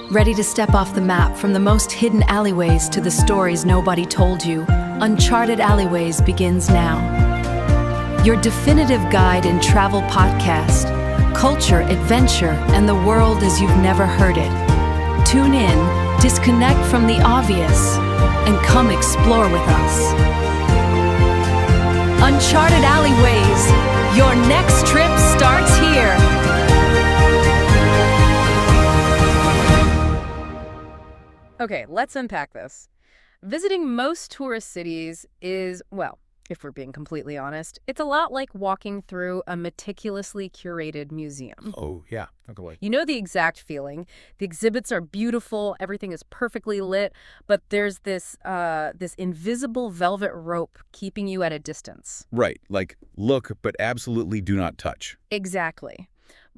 Ready to step off the map from the most hidden alleyways to the stories nobody told you? Uncharted Alleyways begins now. Your definitive guide and travel podcast, culture, adventure, and the world as you've never heard it. Tune in, disconnect from the obvious, and come explore with us. Uncharted Alleyways, your next trip starts here. Okay, let's unpack this. Visiting most tourist cities is, well, if we're being completely honest, it's a lot like walking through a meticulously curated museum. Oh, yeah. Not gonna lie. You know the exact feeling. The exhibits are beautiful, everything is perfectly lit, but there's this invisible velvet rope keeping you at a distance. Right. Like, look, but absolutely do not touch. Exactly.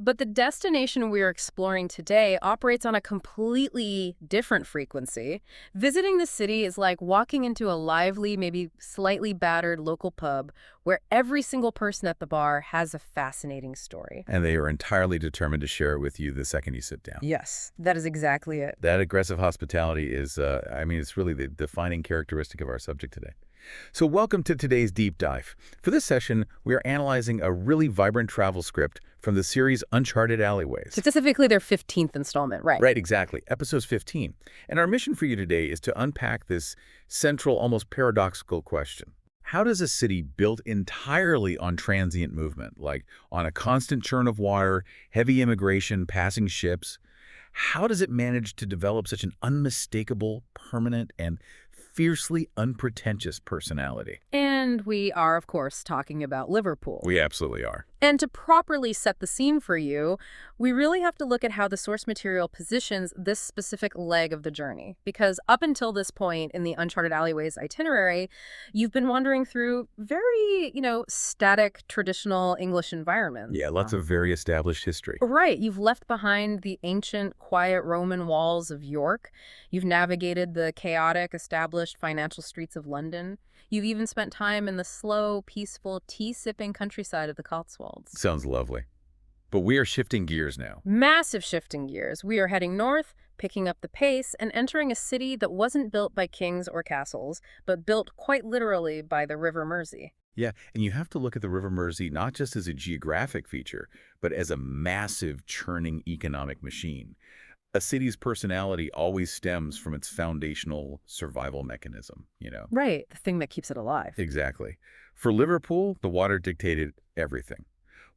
But the destination we're exploring today operates on a completely different frequency. Visiting the city is like walking into a lively, maybe slightly battered local pub where every single person at the bar has a fascinating story. And they are entirely determined to share it with you the second you sit down. Yes, that is exactly it. That aggressive hospitality is, it's really the defining characteristic of our subject today. So welcome to today's deep dive. For this session, we are analyzing a really vibrant travel script from the series Uncharted Alleyways. Specifically their 15th installment, right? Right, exactly. Episode 15. And our mission for you today is to unpack this central, almost paradoxical question. How does a city built entirely on transient movement, like on a constant churn of water, heavy immigration, passing ships, how does it manage to develop such an unmistakable, permanent, and fiercely unpretentious personality? And we are, of course, talking about Liverpool. We absolutely are. And to properly set the scene for you, we really have to look at how the source material positions this specific leg of the journey. Because up until this point in the Uncharted Alleyways itinerary, you've been wandering through very, static, traditional English environments. Yeah, lots of very established history. Right. You've left behind the ancient, quiet Roman walls of York. You've navigated the chaotic, established financial streets of London. You've even spent time in the slow, peaceful, tea-sipping countryside of the Cotswolds. Sounds lovely. But we are shifting gears now. Massive shifting gears. We are heading north, picking up the pace, and entering a city that wasn't built by kings or castles, but built quite literally by the River Mersey. Yeah, and you have to look at the River Mersey not just as a geographic feature, but as a massive churning economic machine. A city's personality always stems from its foundational survival mechanism, Right, the thing that keeps it alive. Exactly. For Liverpool, the water dictated everything.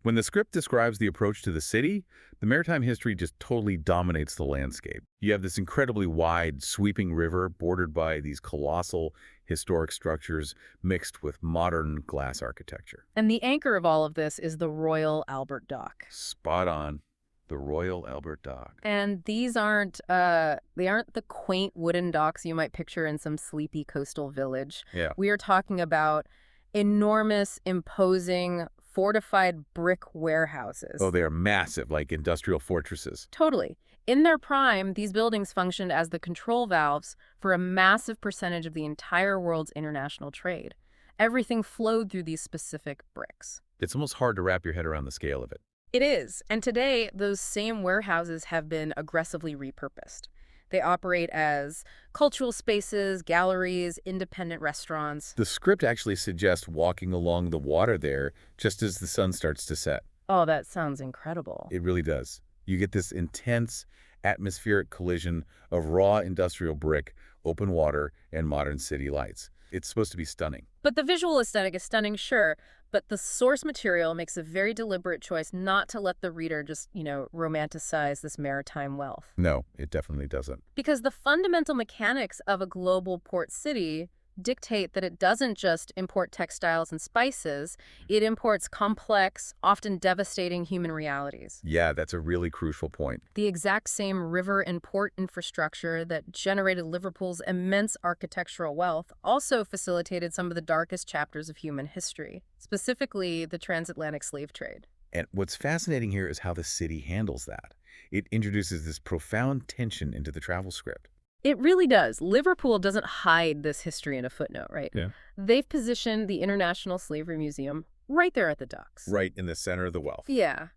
When the script describes the approach to the city, the maritime history just totally dominates the landscape. You have this incredibly wide, sweeping river bordered by these colossal historic structures mixed with modern glass architecture. And the anchor of all of this is the Royal Albert Dock. Spot on. The Royal Albert Dock. And these aren't the quaint wooden docks you might picture in some sleepy coastal village. Yeah. We are talking about enormous, imposing, fortified brick warehouses. Oh, they are massive, like industrial fortresses. Totally. In their prime, these buildings functioned as the control valves for a massive percentage of the entire world's international trade. Everything flowed through these specific bricks. It's almost hard to wrap your head around the scale of it. It is. And today, those same warehouses have been aggressively repurposed. They operate as cultural spaces, galleries, independent restaurants. The script actually suggests walking along the water there just as the sun starts to set. Oh, that sounds incredible. It really does. You get this intense atmospheric collision of raw industrial brick, open water, and modern city lights. It's supposed to be stunning. But the visual aesthetic is stunning, sure, but the source material makes a very deliberate choice not to let the reader just, romanticize this maritime wealth. No, it definitely doesn't. Because the fundamental mechanics of a global port city dictate that it doesn't just import textiles and spices, it imports complex, often devastating human realities. Yeah, that's a really crucial point. The exact same river and port infrastructure that generated Liverpool's immense architectural wealth also facilitated some of the darkest chapters of human history, specifically the transatlantic slave trade. And what's fascinating here is how the city handles that. It introduces this profound tension into the travel script. It really does. Liverpool doesn't hide this history in a footnote, right? Yeah. They've positioned the International Slavery Museum right there at the docks. Right in the center of the wealth. Yeah.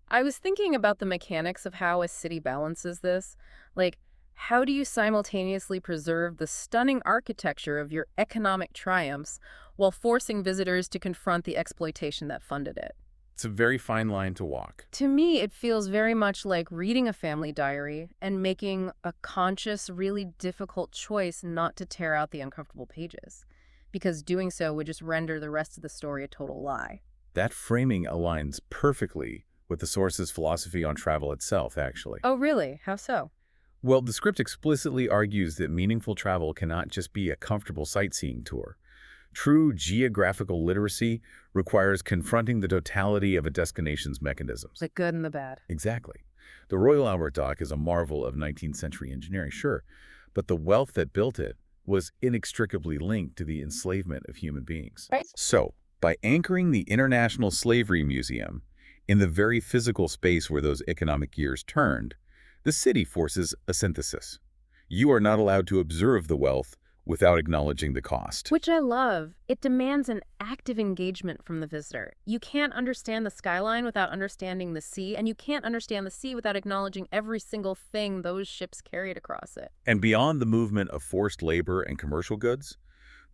I was thinking about the mechanics of how a city balances this. Like, how do you simultaneously preserve the stunning architecture of your economic triumphs while forcing visitors to confront the exploitation that funded it? It's a very fine line to walk. To me, it feels very much like reading a family diary and making a conscious, really difficult choice not to tear out the uncomfortable pages, because doing so would just render the rest of the story a total lie. That framing aligns perfectly with the source's philosophy on travel itself, actually. Oh, really? How so? Well, the script explicitly argues that meaningful travel cannot just be a comfortable sightseeing tour. True geographical literacy requires confronting the totality of a destination's mechanisms. The good and the bad. Exactly. The Royal Albert Dock is a marvel of 19th century engineering, sure, but the wealth that built it was inextricably linked to the enslavement of human beings. Right. So, by anchoring the International Slavery Museum in the very physical space where those economic gears turned, the city forces a synthesis. You are not allowed to observe the wealth without acknowledging the cost. Which I love. It demands an active engagement from the visitor. You can't understand the skyline without understanding the sea, and you can't understand the sea without acknowledging every single thing those ships carried across it. And beyond the movement of forced labor and commercial goods,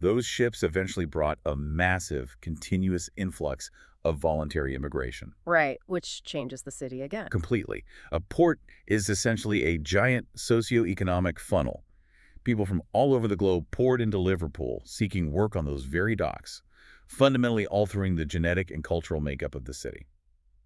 those ships eventually brought a massive, continuous influx of voluntary immigration. Right, which changes the city again. Completely. A port is essentially a giant socioeconomic funnel. People from all over the globe poured into Liverpool, seeking work on those very docks, fundamentally altering the genetic and cultural makeup of the city.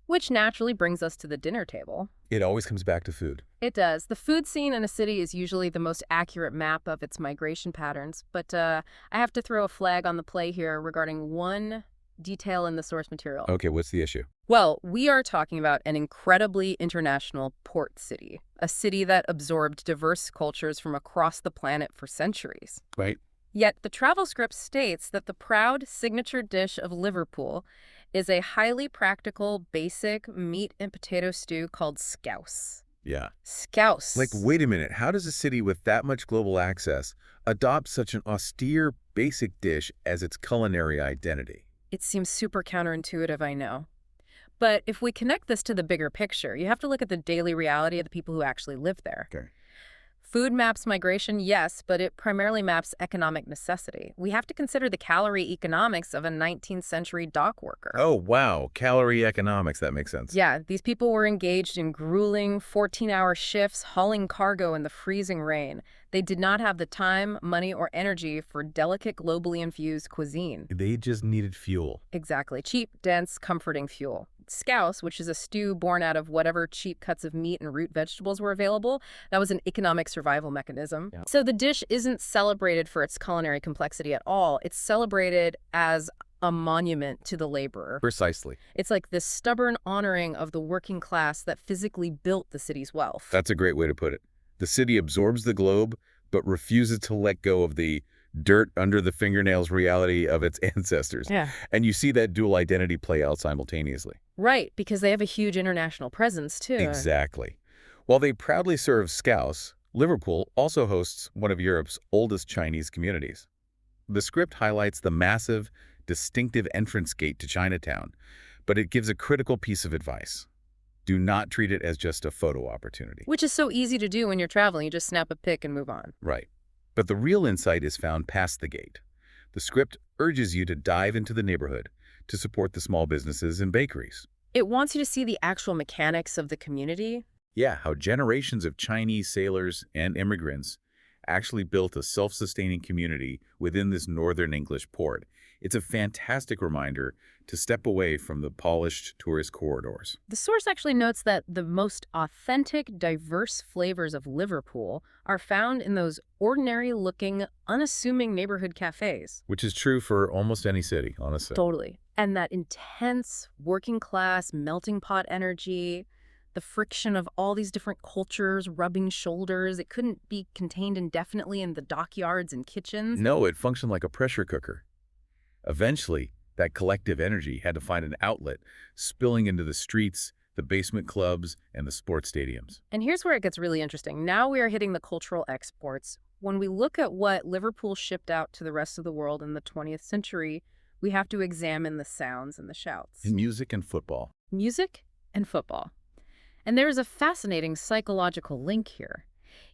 Which naturally brings us to the dinner table. It always comes back to food. It does. The food scene in a city is usually the most accurate map of its migration patterns, but I have to throw a flag on the play here regarding one detail in the source material. Okay, what's the issue? Well, we are talking about an incredibly international port city, a city that absorbed diverse cultures from across the planet for centuries. Right. Yet the travel script states that the proud signature dish of Liverpool is a highly practical, basic meat and potato stew called scouse. Yeah. Scouse. Like, wait a minute, how does a city with that much global access adopt such an austere, basic dish as its culinary identity? It seems super counterintuitive, I know. But if we connect this to the bigger picture, you have to look at the daily reality of the people who actually live there. Okay. Food maps migration, yes, but it primarily maps economic necessity. We have to consider the calorie economics of a 19th century dock worker. Oh, wow. Calorie economics. That makes sense. Yeah, these people were engaged in grueling 14-hour shifts hauling cargo in the freezing rain. They did not have the time, money, or energy for delicate, globally infused cuisine. They just needed fuel. Exactly. Cheap, dense, comforting fuel. Scouse, which is a stew born out of whatever cheap cuts of meat and root vegetables were available, that was an economic survival mechanism. Yeah. So the dish isn't celebrated for its culinary complexity at all. It's celebrated as a monument to the laborer. Precisely. It's like this stubborn honoring of the working class that physically built the city's wealth. That's a great way to put it. The city absorbs the globe, but refuses to let go of the dirt under the fingernails reality of its ancestors. Yeah. And you see that dual identity play out simultaneously. Right, because they have a huge international presence, too. Exactly. While they proudly serve scouse, Liverpool also hosts one of Europe's oldest Chinese communities. The script highlights the massive, distinctive entrance gate to Chinatown, but it gives a critical piece of advice. Do not treat it as just a photo opportunity. Which is so easy to do when you're traveling. You just snap a pic and move on. Right. But the real insight is found past the gate. The script urges you to dive into the neighborhood to support the small businesses and bakeries. It wants you to see the actual mechanics of the community. Yeah, how generations of Chinese sailors and immigrants actually built a self-sustaining community within this northern English port. It's a fantastic reminder to step away from the polished tourist corridors. The source actually notes that the most authentic, diverse flavors of Liverpool are found in those ordinary-looking, unassuming neighborhood cafes. Which is true for almost any city, honestly. Totally. And that intense, working-class, melting pot energy, the friction of all these different cultures rubbing shoulders, it couldn't be contained indefinitely in the dockyards and kitchens. No, it functioned like a pressure cooker. Eventually, that collective energy had to find an outlet, spilling into the streets, the basement clubs, and the sports stadiums. And here's where it gets really interesting. Now we are hitting the cultural exports. When we look at what Liverpool shipped out to the rest of the world in the 20th century, we have to examine the sounds and the shouts. In music and football. Music and football. And there is a fascinating psychological link here.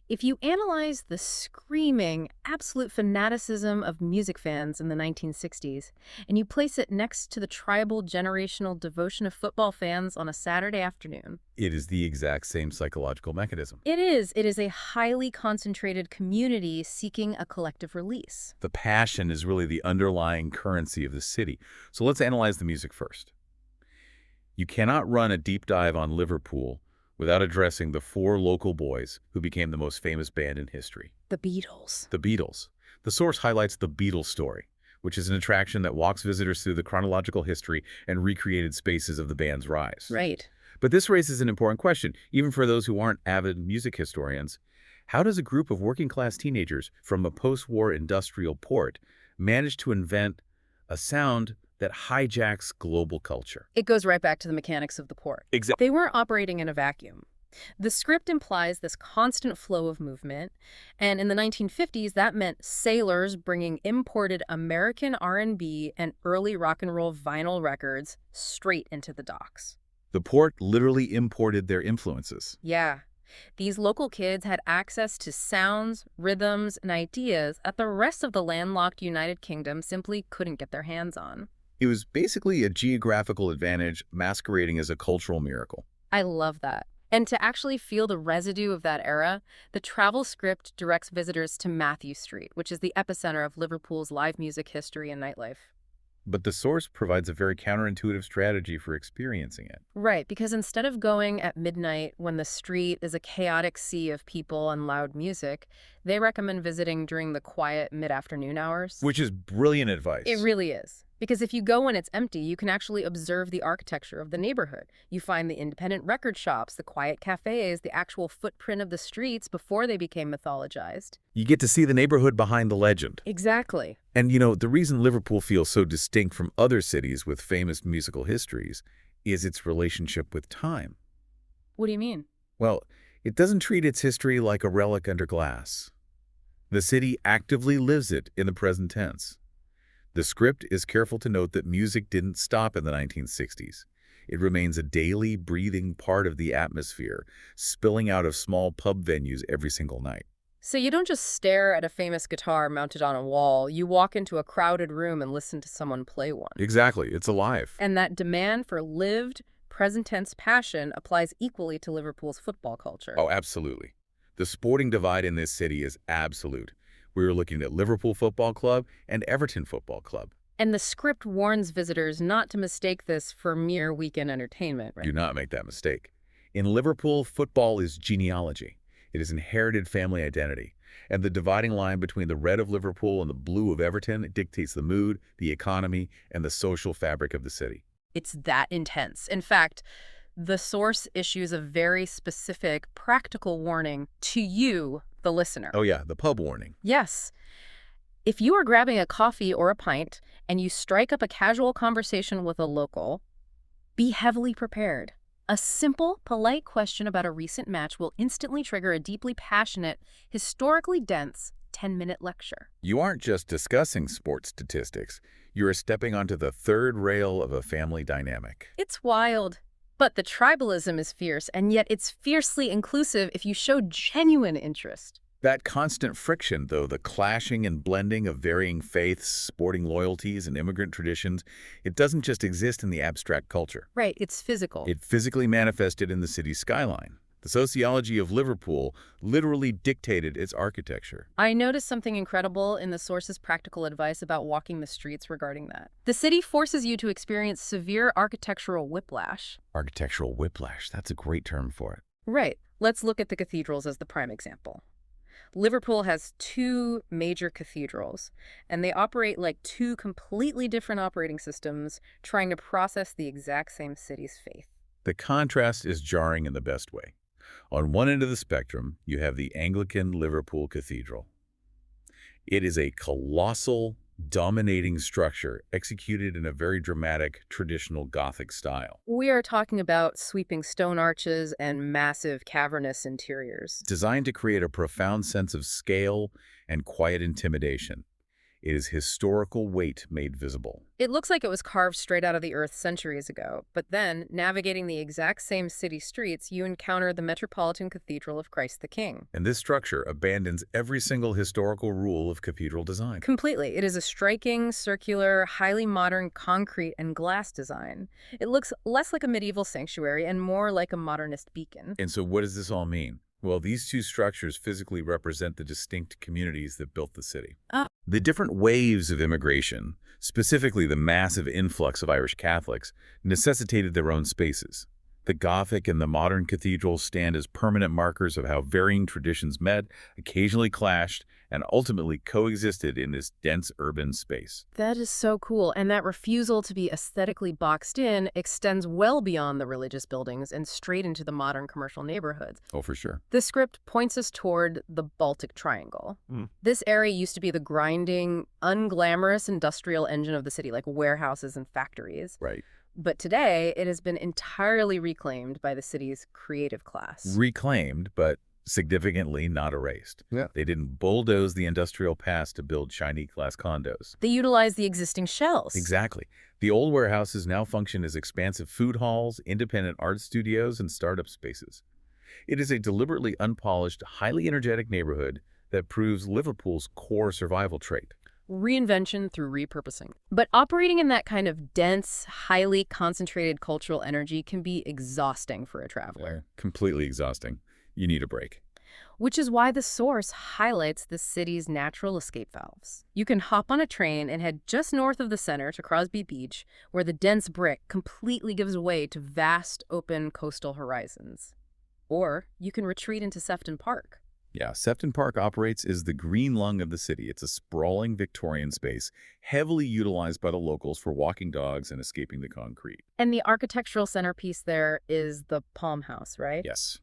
If you analyze the screaming, absolute fanaticism of music fans in the 1960s, and you place it next to the tribal generational devotion of football fans on a Saturday afternoon, It is the exact same psychological mechanism. it is. It is a highly concentrated community seeking a collective release. The passion is really the underlying currency of the city. So let's analyze the music first. You cannot run a deep dive on Liverpool without addressing the four local boys who became the most famous band in history. The Beatles. The Beatles. The source highlights the Beatles story, which is an attraction that walks visitors through the chronological history and recreated spaces of the band's rise. Right. But this raises an important question, even for those who aren't avid music historians. How does a group of working-class teenagers from a post-war industrial port manage to invent a sound that hijacks global culture? It goes right back to the mechanics of the port. Exactly. They weren't operating in a vacuum. The script implies this constant flow of movement, and in the 1950s, that meant sailors bringing imported American R&B and early rock and roll vinyl records straight into the docks. The port literally imported their influences. Yeah. These local kids had access to sounds, rhythms, and ideas that the rest of the landlocked United Kingdom simply couldn't get their hands on. It was basically a geographical advantage masquerading as a cultural miracle. I love that. And to actually feel the residue of that era, the travel script directs visitors to Matthew Street, which is the epicenter of Liverpool's live music history and nightlife. But the source provides a very counterintuitive strategy for experiencing it. Right, because instead of going at midnight when the street is a chaotic sea of people and loud music, they recommend visiting during the quiet mid-afternoon hours. Which is brilliant advice. It really is. Because if you go when it's empty, you can actually observe the architecture of the neighborhood. You find the independent record shops, the quiet cafes, the actual footprint of the streets before they became mythologized. You get to see the neighborhood behind the legend. Exactly. And, the reason Liverpool feels so distinct from other cities with famous musical histories is its relationship with time. What do you mean? Well, it doesn't treat its history like a relic under glass. The city actively lives it in the present tense. The script is careful to note that music didn't stop in the 1960s. It remains a daily, breathing part of the atmosphere, spilling out of small pub venues every single night. So you don't just stare at a famous guitar mounted on a wall. You walk into a crowded room and listen to someone play one. Exactly. It's alive. And that demand for lived, present-tense passion applies equally to Liverpool's football culture. Oh, absolutely. The sporting divide in this city is absolute. We were looking at Liverpool Football Club and Everton Football Club. And the script warns visitors not to mistake this for mere weekend entertainment, right? Do not make that mistake. In Liverpool, football is genealogy. It is inherited family identity. And the dividing line between the red of Liverpool and the blue of Everton dictates the mood, the economy, and the social fabric of the city. It's that intense. In fact, the source issues a very specific, practical warning to you, the listener. Oh yeah, the pub warning. Yes. If you are grabbing a coffee or a pint and you strike up a casual conversation with a local, be heavily prepared. A simple, polite question about a recent match will instantly trigger a deeply passionate, historically dense 10-minute lecture. You aren't just discussing sports statistics. You're stepping onto the third rail of a family dynamic. It's wild. But the tribalism is fierce, and yet it's fiercely inclusive if you show genuine interest. That constant friction, though, the clashing and blending of varying faiths, sporting loyalties, and immigrant traditions, it doesn't just exist in the abstract culture. Right, it's physical. It physically manifested in the city's skyline. The sociology of Liverpool literally dictated its architecture. I noticed something incredible in the source's practical advice about walking the streets regarding that. The city forces you to experience severe architectural whiplash. Architectural whiplash, that's a great term for it. Right. Let's look at the cathedrals as the prime example. Liverpool has two major cathedrals, and they operate like two completely different operating systems trying to process the exact same city's faith. The contrast is jarring in the best way. On one end of the spectrum, you have the Anglican Liverpool Cathedral. It is a colossal, dominating structure executed in a very dramatic, traditional Gothic style. We are talking about sweeping stone arches and massive cavernous interiors. Designed to create a profound sense of scale and quiet intimidation. It is historical weight made visible. It looks like it was carved straight out of the earth centuries ago, but then, navigating the exact same city streets, you encounter the Metropolitan Cathedral of Christ the King. And this structure abandons every single historical rule of cathedral design. Completely. It is a striking, circular, highly modern concrete and glass design. It looks less like a medieval sanctuary and more like a modernist beacon. And so what does this all mean? Well, these two structures physically represent the distinct communities that built the city. The different waves of immigration, specifically the massive influx of Irish Catholics, necessitated their own spaces. The Gothic and the modern cathedrals stand as permanent markers of how varying traditions met, occasionally clashed, and ultimately coexisted in this dense urban space. That is so cool, and that refusal to be aesthetically boxed in extends well beyond the religious buildings and straight into the modern commercial neighborhoods. Oh, for sure. The script points us toward the Baltic Triangle. This area used to be the grinding, unglamorous industrial engine of the city, like warehouses and factories. Right. But today, it has been entirely reclaimed by the city's creative class. Reclaimed, but significantly not erased. Yeah. They didn't bulldoze the industrial past to build shiny glass condos. They utilize the existing shells. Exactly. The old warehouses now function as expansive food halls, independent art studios, and startup spaces. It is a deliberately unpolished, highly energetic neighborhood that proves Liverpool's core survival trait. Reinvention through repurposing. But operating in that kind of dense, highly concentrated cultural energy can be exhausting for a traveler. Completely exhausting. You need a break. Which is why the source highlights the city's natural escape valves. You can hop on a train and head just north of the center to Crosby Beach, where the dense brick completely gives way to vast, open coastal horizons. Or you can retreat into Sefton Park. Yeah, Sefton Park operates as the green lung of the city. It's a sprawling Victorian space, heavily utilized by the locals for walking dogs and escaping the concrete. And the architectural centerpiece there is the Palm House, right? Yes.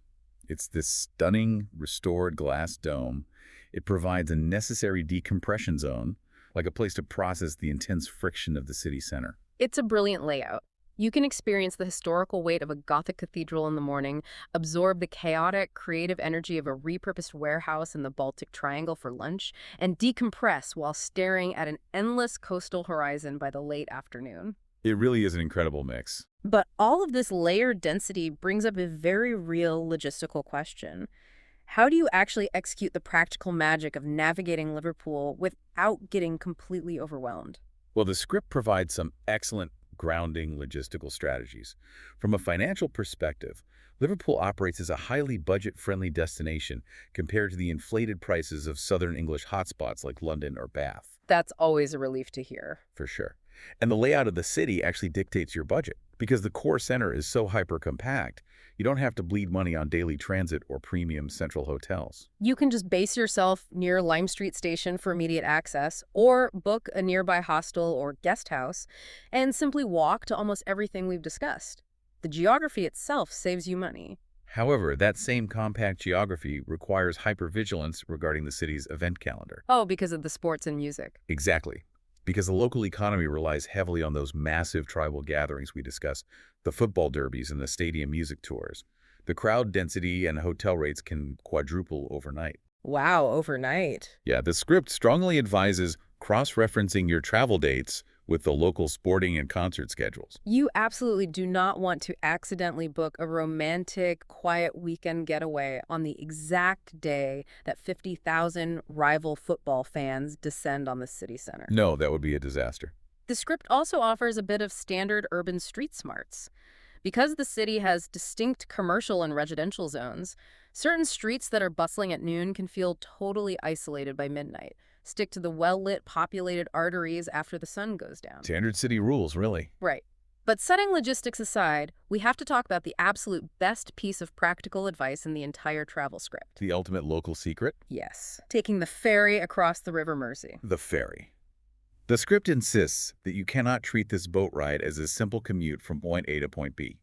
It's this stunning, restored glass dome. It provides a necessary decompression zone, like a place to process the intense friction of the city center. It's a brilliant layout. You can experience the historical weight of a Gothic cathedral in the morning, absorb the chaotic, creative energy of a repurposed warehouse in the Baltic Triangle for lunch, and decompress while staring at an endless coastal horizon by the late afternoon. It really is an incredible mix. But all of this layered density brings up a very real logistical question. How do you actually execute the practical magic of navigating Liverpool without getting completely overwhelmed? Well, the script provides some excellent grounding logistical strategies. From a financial perspective, Liverpool operates as a highly budget-friendly destination compared to the inflated prices of southern English hotspots like London or Bath. That's always a relief to hear. For sure. And the layout of the city actually dictates your budget. Because the core center is so hyper-compact, you don't have to bleed money on daily transit or premium central hotels. You can just base yourself near Lime Street Station for immediate access, or book a nearby hostel or guest house, and simply walk to almost everything we've discussed. The geography itself saves you money. However, that same compact geography requires hypervigilance regarding the city's event calendar. Oh, because of the sports and music. Exactly. Because the local economy relies heavily on those massive tribal gatherings we discuss, the football derbies and the stadium music tours. The crowd density and hotel rates can quadruple overnight. Wow, overnight. Yeah, the script strongly advises cross-referencing your travel dates with the local sporting and concert schedules. You absolutely do not want to accidentally book a romantic, quiet weekend getaway on the exact day that 50,000 rival football fans descend on the city center. No, that would be a disaster. The script also offers a bit of standard urban street smarts. Because the city has distinct commercial and residential zones, certain streets that are bustling at noon can feel totally isolated by midnight. Stick to the well-lit, populated arteries after the sun goes down. Standard city rules, really. Right. But setting logistics aside, we have to talk about the absolute best piece of practical advice in the entire travel script. The ultimate local secret? Yes. Taking the ferry across the River Mersey. The ferry. The script insists that you cannot treat this boat ride as a simple commute from point A to point B.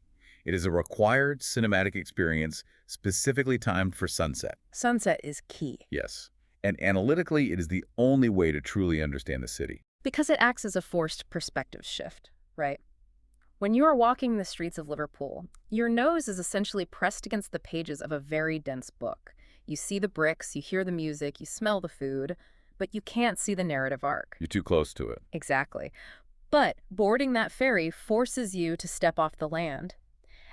It is a required cinematic experience specifically timed for sunset. Sunset is key. Yes. And analytically, it is the only way to truly understand the city. Because it acts as a forced perspective shift, right? When you are walking the streets of Liverpool, your nose is essentially pressed against the pages of a very dense book. You see the bricks, you hear the music, you smell the food, but you can't see the narrative arc. You're too close to it. Exactly. But boarding that ferry forces you to step off the land.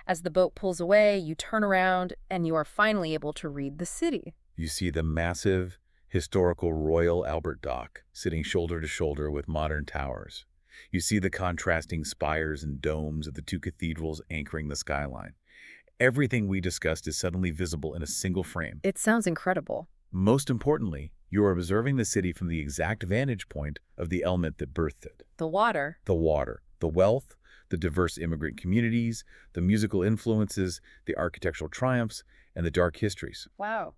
As the boat pulls away, you turn around, and you are finally able to read the city. You see the massive, historical Royal Albert Dock sitting shoulder to shoulder with modern towers. You see the contrasting spires and domes of the two cathedrals anchoring the skyline. Everything we discussed is suddenly visible in a single frame. It sounds incredible. Most importantly, you are observing the city from the exact vantage point of the element that birthed it. The water. The water, the wealth, the diverse immigrant communities, the musical influences, the architectural triumphs, and the dark histories. Wow.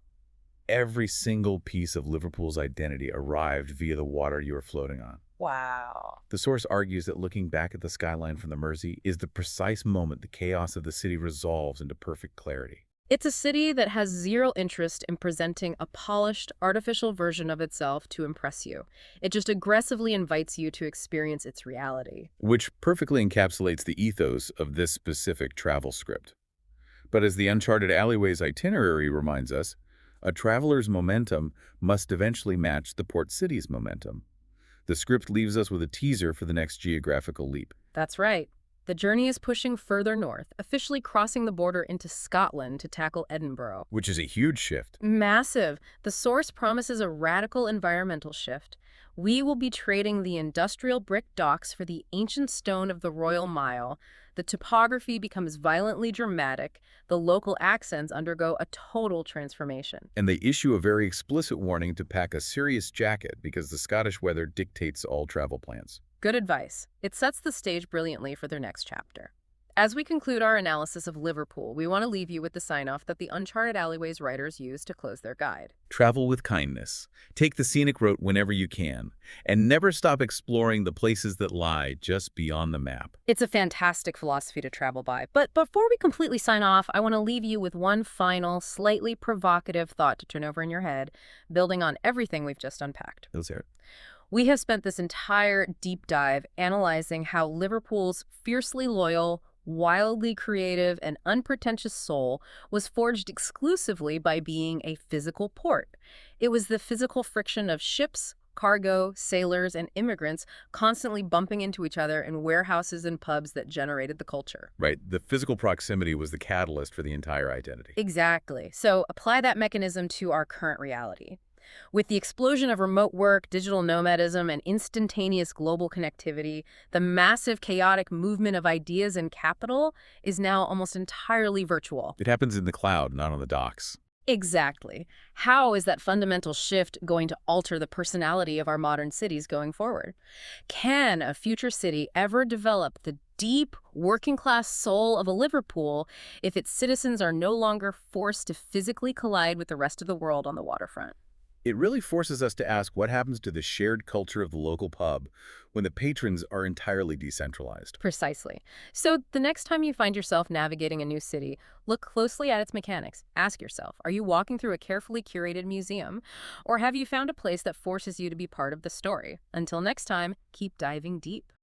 Every single piece of Liverpool's identity arrived via the water you are floating on. Wow. The source argues that looking back at the skyline from the Mersey is the precise moment the chaos of the city resolves into perfect clarity. It's a city that has zero interest in presenting a polished, artificial version of itself to impress you. It just aggressively invites you to experience its reality. Which perfectly encapsulates the ethos of this specific travel script. But as the Uncharted Alleyways itinerary reminds us, a traveler's momentum must eventually match the port city's momentum. The script leaves us with a teaser for the next geographical leap. That's right. The journey is pushing further north, officially crossing the border into Scotland to tackle Edinburgh. Which is a huge shift. Massive. The source promises a radical environmental shift. We will be trading the industrial brick docks for the ancient stone of the Royal Mile. The topography becomes violently dramatic. The local accents undergo a total transformation. And they issue a very explicit warning to pack a serious jacket because the Scottish weather dictates all travel plans. Good advice. It sets the stage brilliantly for their next chapter. As we conclude our analysis of Liverpool, we want to leave you with the sign-off that the Uncharted Alleyways writers used to close their guide. Travel with kindness. Take the scenic route whenever you can. And never stop exploring the places that lie just beyond the map. It's a fantastic philosophy to travel by. But before we completely sign off, I want to leave you with one final, slightly provocative thought to turn over in your head, building on everything we've just unpacked. Let's hear it. We have spent this entire deep dive analyzing how Liverpool's fiercely loyal, wildly creative, and unpretentious soul was forged exclusively by being a physical port. It was the physical friction of ships, cargo, sailors, and immigrants constantly bumping into each other in warehouses and pubs that generated the culture. Right. The physical proximity was the catalyst for the entire identity. Exactly. So apply that mechanism to our current reality. With the explosion of remote work, digital nomadism, and instantaneous global connectivity, the massive chaotic movement of ideas and capital is now almost entirely virtual. It happens in the cloud, not on the docks. Exactly. How is that fundamental shift going to alter the personality of our modern cities going forward? Can a future city ever develop the deep, working-class soul of a Liverpool if its citizens are no longer forced to physically collide with the rest of the world on the waterfront? It really forces us to ask what happens to the shared culture of the local pub when the patrons are entirely decentralized. Precisely. So the next time you find yourself navigating a new city, look closely at its mechanics. Ask yourself, are you walking through a carefully curated museum? Or have you found a place that forces you to be part of the story? Until next time, keep diving deep.